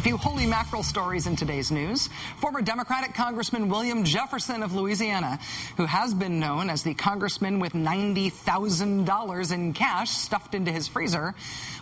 A few holy mackerel stories in today's news. Former Democratic Congressman William Jefferson of Louisiana, who has been known as the congressman with $90,000 in cash stuffed into his freezer,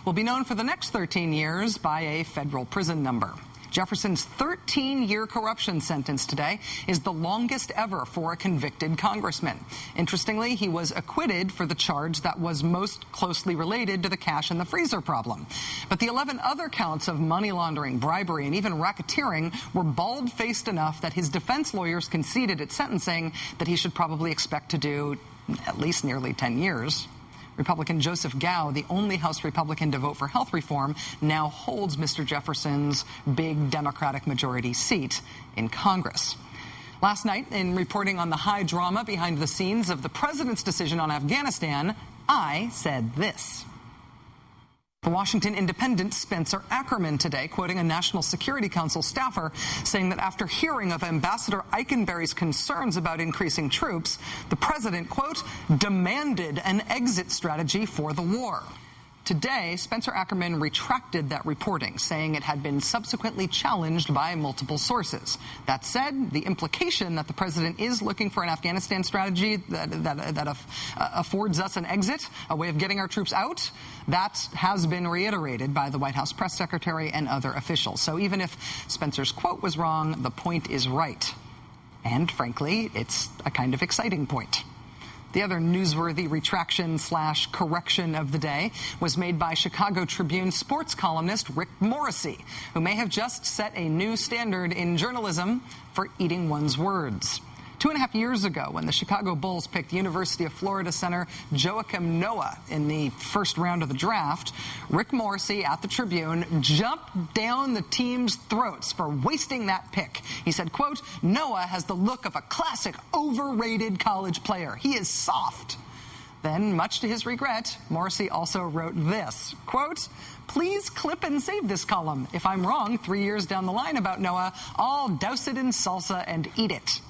will be known for the next 13 years by a federal prison number. Jefferson's 13-year corruption sentence today is the longest ever for a convicted congressman. Interestingly, he was acquitted for the charge that was most closely related to the cash in the freezer problem. But the 11 other counts of money laundering, bribery, and even racketeering were bald-faced enough that his defense lawyers conceded at sentencing that he should probably expect to do at least nearly 10 years. Republican Joseph Gow, the only House Republican to vote for health reform, now holds Mr. Jefferson's big Democratic majority seat in Congress. Last night, in reporting on the high drama behind the scenes of the president's decision on Afghanistan, I said this. The Washington Independent's Spencer Ackerman today, quoting a National Security Council staffer, saying that after hearing of Ambassador Eikenberry's concerns about increasing troops, the president, quote, demanded an exit strategy for the war. Today, Spencer Ackerman retracted that reporting, saying it had been subsequently challenged by multiple sources. That said, the implication that the president is looking for an Afghanistan strategy that affords us an exit, a way of getting our troops out, that has been reiterated by the White House press secretary and other officials. So even if Spencer's quote was wrong, the point is right. And frankly, it's a kind of exciting point. The other newsworthy retraction/correction of the day was made by Chicago Tribune sports columnist Rick Morrissey, who may have just set a new standard in journalism for eating one's words. 2.5 years ago, when the Chicago Bulls picked University of Florida center Joakim Noah in the first round of the draft, Rick Morrissey at the Tribune jumped down the team's throats for wasting that pick. He said, quote, Noah has the look of a classic overrated college player. He is soft. Then, much to his regret, Morrissey also wrote this, quote, please clip and save this column. If I'm wrong 3 years down the line about Noah, I'll douse it in salsa and eat it.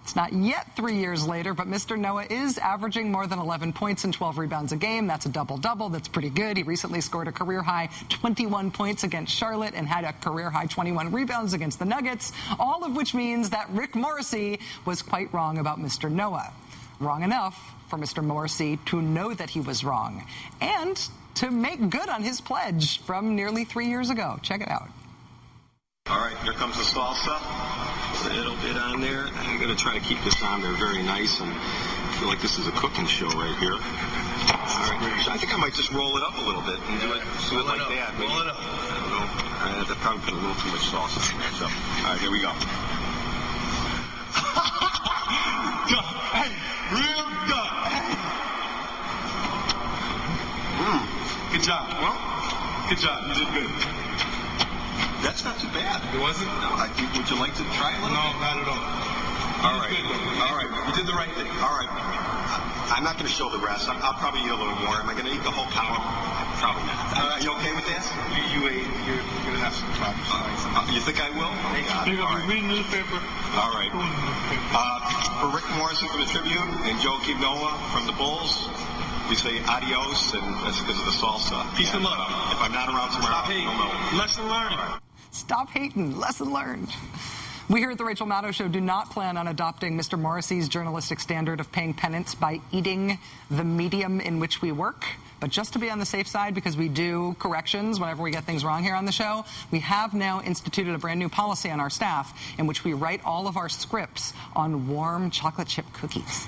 It's not yet 3 years later, but Mr. Noah is averaging more than 11 points and 12 rebounds a game. That's a double-double. That's pretty good. He recently scored a career-high 21 points against Charlotte and had a career-high 21 rebounds against the Nuggets, all of which means that Rick Morrissey was quite wrong about Mr. Noah. Wrong enough for Mr. Morrissey to know that he was wrong and to make good on his pledge from nearly 3 years ago. Check it out. All right, here comes the salsa. A little bit on there. I'm going to try to keep this on there very nice, and I feel like this is a cooking show right here. All right, I think I might just roll it up a little bit and do it like that. Maybe. Roll it up. I don't know. That probably put a little too much sauce in there. So, all right, here we go. Hey, real good. Good job. Well, good job. You did good. That's not too bad. It wasn't? No, would you like to try a little bit? No, not at all. All right. All right. You did the right thing. All right. I'm not going to show the rest. I'll probably eat a little more. Am I going to eat the whole column? Probably not. Are you okay with that? You ate. You're going to have some problems. You think I will? Oh, God. You're going to be reading newspaper. All right. For Rick Morrissey from the Tribune and Joakim Noah from the Bulls, we say adios, and that's because of the salsa. Peace and love. If I'm not around tomorrow, stop hating. Lesson learned. Stop hating. Lesson learned. We here at The Rachel Maddow Show do not plan on adopting Mr. Morrissey's journalistic standard of paying penance by eating the medium in which we work. But just to be on the safe side, because we do corrections whenever we get things wrong here on the show, we have now instituted a brand new policy on our staff in which we write all of our scripts on warm chocolate chip cookies.